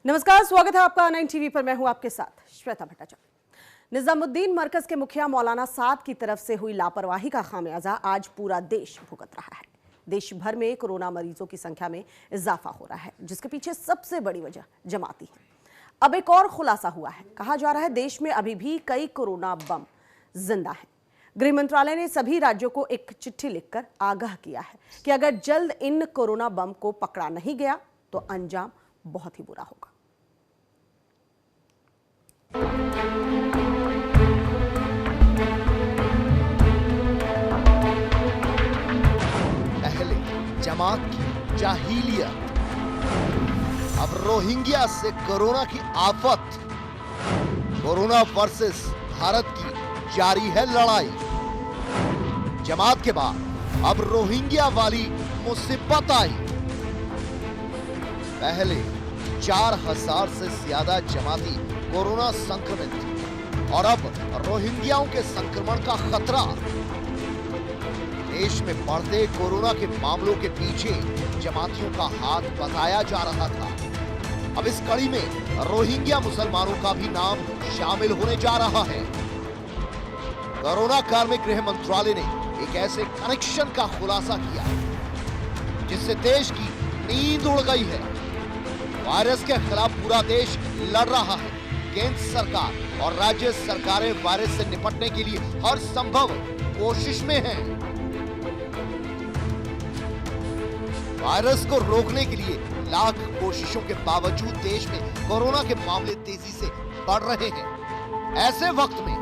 नमस्कार, स्वागत है आपका 9 टीवी पर। मैं हूं आपके साथ श्वेता भट्टाचार्य। निजामुद्दीन मरकज के मुखिया मौलाना साद की तरफ से हुई लापरवाही का खामियाजा आज पूरा देश भुगत रहा है। देश भर में कोरोना मरीजों की संख्या में इजाफा हो रहा है, जिसके पीछे सबसे बड़ी वजह जमाती है। अब एक और खुलासा हुआ है। कहा जा रहा है देश में अभी भी कई कोरोना बम जिंदा हैं। गृह मंत्रालय ने सभी राज्यों को एक चिट्ठी लिखकर आगाह किया है कि अगर जल्द इन कोरोना बम को पकड़ा नहीं गया तो अंजाम बहुत ही बुरा होगा। पहले जमात की जाहिलियत, अब रोहिंग्या से कोरोना की आफत। कोरोना वर्सेस भारत की जारी है लड़ाई। जमात के बाद अब रोहिंग्या वाली मुसीबत आई। पहले 4000 से ज्यादा जमाती कोरोना संक्रमित थे और अब रोहिंग्याओं के संक्रमण का खतरा। देश में बढ़ते कोरोना के मामलों के पीछे जमातियों का हाथ बताया जा रहा था। अब इस कड़ी में रोहिंग्या मुसलमानों का भी नाम शामिल होने जा रहा है। कोरोना काल में गृह मंत्रालय ने एक ऐसे कनेक्शन का खुलासा किया जिससे देश की नींद उड़ गई है। वायरस के खिलाफ पूरा देश लड़ रहा है। केंद्र सरकार और राज्य सरकारें वायरस से निपटने के लिए हर संभव कोशिश में हैं। वायरस को रोकने के लिए लाख कोशिशों के बावजूद देश में कोरोना के मामले तेजी से बढ़ रहे हैं। ऐसे वक्त में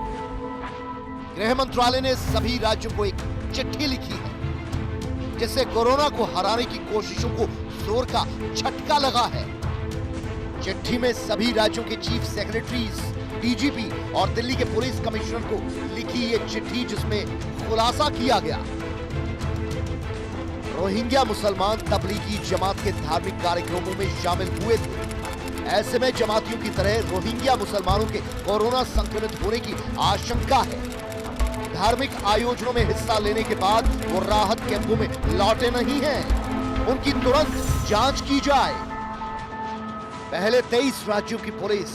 गृह मंत्रालय ने सभी राज्यों को एक चिट्ठी लिखी है जिससे कोरोना को हराने की कोशिशों को जोर का झटका लगा है। चिट्ठी में सभी राज्यों के चीफ सेक्रेटरीज, डीजीपी और दिल्ली के पुलिस कमिश्नर को लिखी ये चिट्ठी जिसमें खुलासा किया गया रोहिंग्या मुसलमान तबलीगी जमात के धार्मिक कार्यक्रमों में शामिल हुए थे। ऐसे में जमातियों की तरह रोहिंग्या मुसलमानों के कोरोना संक्रमित होने की आशंका है। धार्मिक आयोजनों में हिस्सा लेने के बाद वो राहत कैंपों में लौटे नहीं हैं। उनकी तुरंत जांच की जाए। पहले 23 राज्यों की पुलिस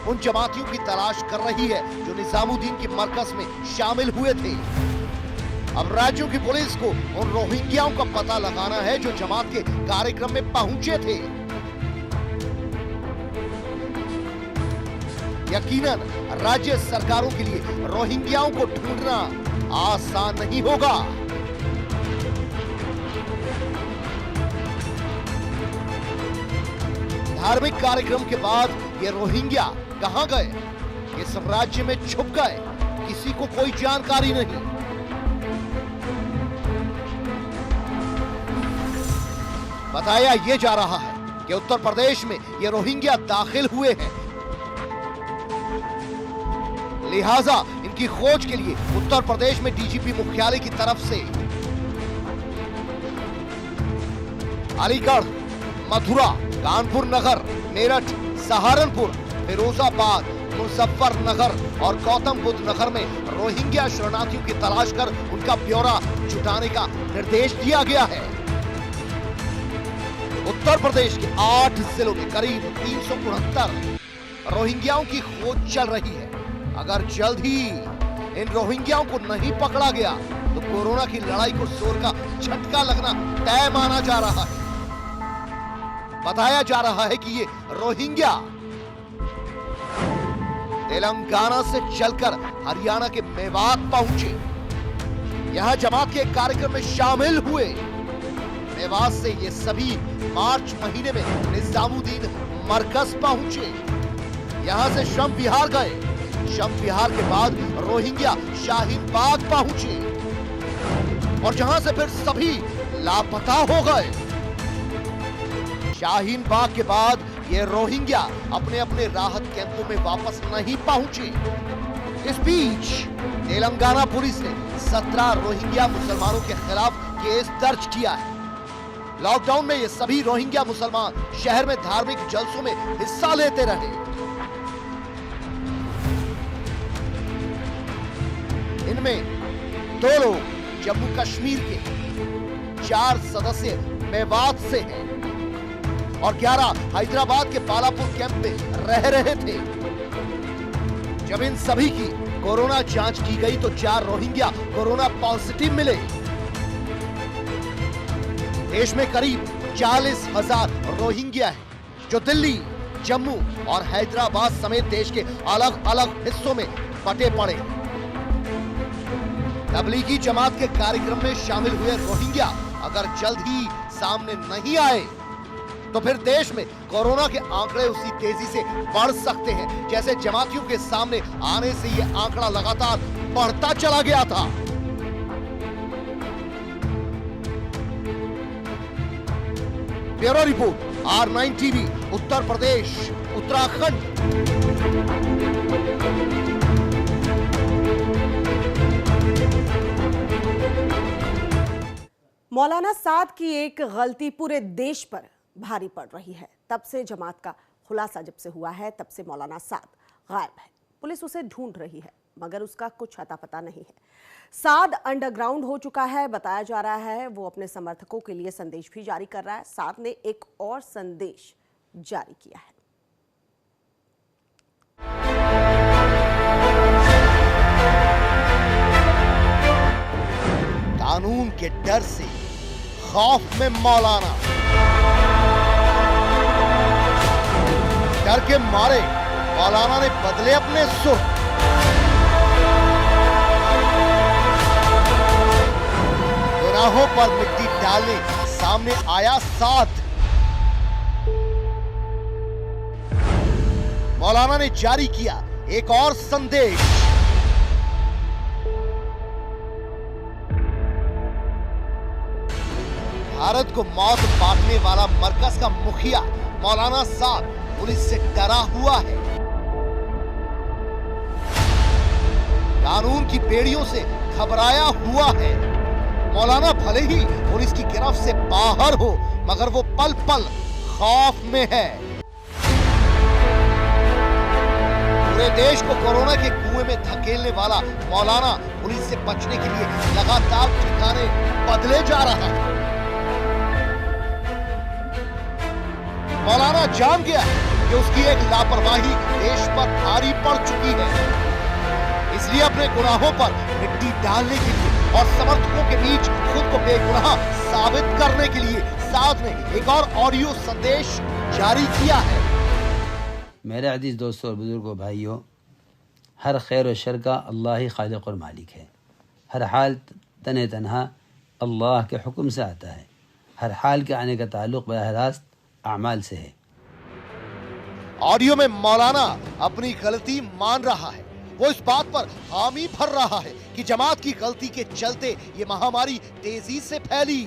उन जमातियों की तलाश कर रही है जो निजामुद्दीन के मरकज में शामिल हुए थे। अब राज्यों की पुलिस को उन रोहिंग्याओं का पता लगाना है जो जमात के कार्यक्रम में पहुंचे थे। यकीनन राज्य सरकारों के लिए रोहिंग्याओं को ढूंढना आसान नहीं होगा। धार्मिक कार्यक्रम के बाद ये रोहिंग्या कहां गए? ये सब राज्य में छुप गए, किसी को कोई जानकारी नहीं। बताया ये जा रहा है कि उत्तर प्रदेश में ये रोहिंग्या दाखिल हुए हैं। लिहाजा इनकी खोज के लिए उत्तर प्रदेश में डीजीपी मुख्यालय की तरफ से अलीगढ़, मथुरा, कानपुर नगर, मेरठ, सहारनपुर, फिरोजाबाद, मुजफ्फरनगर और गौतम बुद्ध नगर में रोहिंग्या शरणार्थियों की तलाश कर उनका ब्यौरा जुटाने का निर्देश दिया गया है। उत्तर प्रदेश के 8 जिलों में करीब 369 रोहिंग्याओं की खोज चल रही है। अगर जल्द ही इन रोहिंग्याओं को नहीं पकड़ा गया तो कोरोना की लड़ाई को जोर का झटका लगना तय माना जा रहा है। बताया जा रहा है कि ये रोहिंग्या तेलंगाना से चलकर हरियाणा के मेवात पहुंचे। यहां जमात के कार्यक्रम में शामिल हुए। मेवात से ये सभी मार्च महीने में निजामुद्दीन मरकज पहुंचे। यहां से शम विहार गए। शम विहार के बाद रोहिंग्या शाहीन बाग पहुंचे और जहां से फिर सभी लापता हो गए। शाहीन बाग के बाद ये रोहिंग्या अपने अपने राहत कैंपों में वापस नहीं पहुंचे। इस बीच तेलंगाना पुलिस ने 17 रोहिंग्या मुसलमानों के खिलाफ केस दर्ज किया है। लॉकडाउन में ये सभी रोहिंग्या मुसलमान शहर में धार्मिक जलसों में हिस्सा लेते रहे। इनमें 2 लोग जम्मू कश्मीर के, 4 सदस्य मेवात से हैं। और 11 हैदराबाद के बालापुर कैंप में रह रहे थे। जब इन सभी की कोरोना जांच की गई तो 4 रोहिंग्या कोरोना पॉजिटिव मिले। देश में करीब 40,000 रोहिंग्या हैं जो दिल्ली, जम्मू और हैदराबाद समेत देश के अलग अलग हिस्सों में बटे पड़े। तबलीगी जमात के कार्यक्रम में शामिल हुए रोहिंग्या अगर जल्द ही सामने नहीं आए तो फिर देश में कोरोना के आंकड़े उसी तेजी से बढ़ सकते हैं जैसे जमातियों के सामने आने से ये आंकड़ा लगातार बढ़ता चला गया था। Bureau report, R9 TV, Uttar Pradesh, Uttarakhand. मौलाना साद की एक गलती पूरे देश पर भारी पड़ रही है। तब से जमात का खुलासा जब से हुआ है तब से मौलाना साद गायब है। पुलिस उसे ढूंढ रही है मगर उसका कुछ अता पता नहीं है। साद अंडरग्राउंड हो चुका है। बताया जा रहा है वो अपने समर्थकों के लिए संदेश भी जारी कर रहा है। साद ने एक और संदेश जारी किया है। कानून के डर से खौफ में मौलाना, डर के मारे मौलाना ने बदले अपने सुर। गुनाहों पर मिट्टी डालने सामने आया साद। मौलाना ने जारी किया एक और संदेश। भारत को मौत बांटने वाला मरकज का मुखिया मौलाना साद पुलिस से डरा हुआ है। कानून की बेड़ियों से घबराया हुआ है। मौलाना भले ही पुलिस की गिरफ्त से बाहर हो मगर वो पल पल खौफ में है। पूरे देश को कोरोना के कुएं में धकेलने वाला मौलाना पुलिस से बचने के लिए लगातार ठिकाने बदले जा रहा है। मौलाना जान गया है कि उसकी एक लापरवाही देश पर भारी पड़ चुकी है, इसलिए अपने गुनाहों पर मिट्टी डालने के लिए और समर्थकों के बीच खुद को बेगुनाह साबित करने के लिए साद ने एक और ऑडियो संदेश जारी किया है। मेरे अजीज दोस्तों और बुजुर्गों भाइयों, हर खैर और शर का अल्लाह ही खालिक और मालिक है। हर हाल तने तनहा अल्लाह के हुक्म से आता है। हर हाल के आने का ताल्लुक बराह रास्त अमाल से है। ऑडियो में मौलाना अपनी गलती मान रहा है। वो इस बात पर हामी भर रहा है कि जमात की गलती के चलते ये महामारी तेजी से फैली।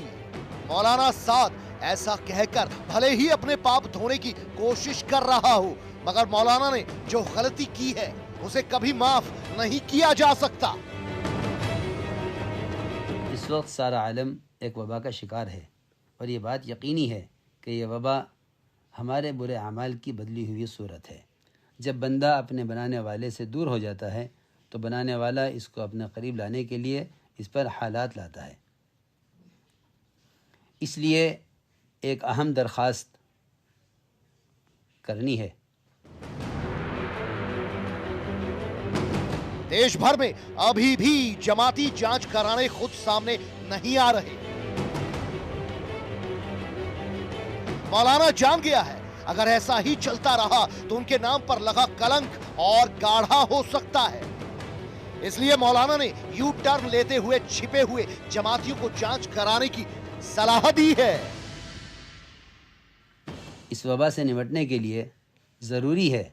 मौलाना साद ऐसा कहकर भले ही अपने पाप धोने की कोशिश कर रहा हो मगर मौलाना ने जो गलती की है उसे कभी माफ नहीं किया जा सकता। इस वक्त सारा आलम एक वबा का शिकार है और ये बात यकीनी है कि ये वबा हमारे बुरे अमाल की बदली हुई सूरत है। जब बंदा अपने बनाने वाले से दूर हो जाता है तो बनाने वाला इसको अपने करीब लाने के लिए इस पर हालात लाता है। इसलिए एक अहम दरख्वास्त करनी है। देश भर में अभी भी जमाती जांच कराने खुद सामने नहीं आ रहे। मौलाना जान गया है अगर ऐसा ही चलता रहा तो उनके नाम पर लगा कलंक और गाढ़ा हो सकता है। इसलिए मौलाना ने यू टर्न लेते हुए छिपे हुए जमातियों को जांच कराने की सलाह दी है। इस वबा से निपटने के लिए ज़रूरी है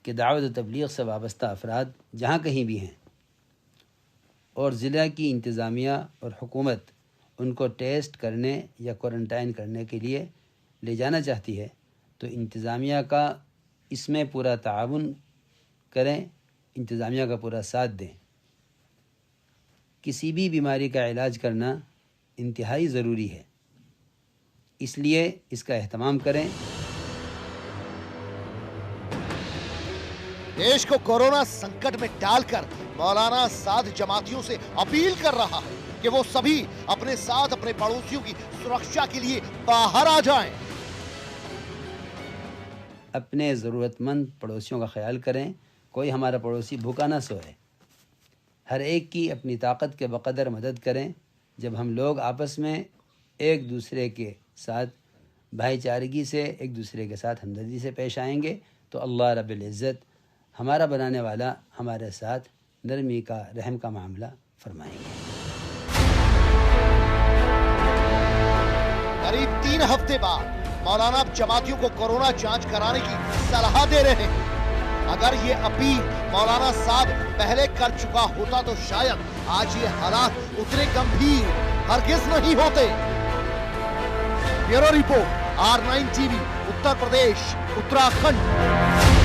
कि दावत व तबलीग से वाबस्ता अफराद जहाँ कहीं भी हैं और ज़िला की इंतज़ामिया और हुकूमत उनको टेस्ट करने या क्वारंटाइन करने के लिए ले जाना चाहती है तो इंतज़ामिया का इसमें पूरा ताउन करें, इंतज़ामिया का पूरा साथ दें। किसी भी बीमारी का इलाज करना इंतहाई ज़रूरी है, इसलिए इसका एहतमाम करें। देश को कोरोना संकट में डालकर मौलाना साद जमातियों से अपील कर रहा है कि वो सभी अपने साथ अपने पड़ोसियों की सुरक्षा के लिए बाहर आ जाएं। अपने ज़रूरतमंद पड़ोसियों का ख्याल करें। कोई हमारा पड़ोसी भूखा ना सोए। हर एक की अपनी ताकत के बक़दर मदद करें। जब हम लोग आपस में एक दूसरे के साथ भाईचारगी से, एक दूसरे के साथ हमदर्दी से पेश आएंगे तो अल्लाह रब्बुल इज़्ज़त, हमारा बनाने वाला, हमारे साथ नरमी का, रहम का मामला फरमाएंगे। करीब 3 हफ्ते बाद मौलाना जमातियों को कोरोना जांच कराने की सलाह दे रहे हैं। अगर ये अपील मौलाना साहब पहले कर चुका होता तो शायद आज ये हालात उतने गंभीर हरगिज नहीं होते। Bureau report, R9 TV, Uttar Pradesh, Uttarakhand.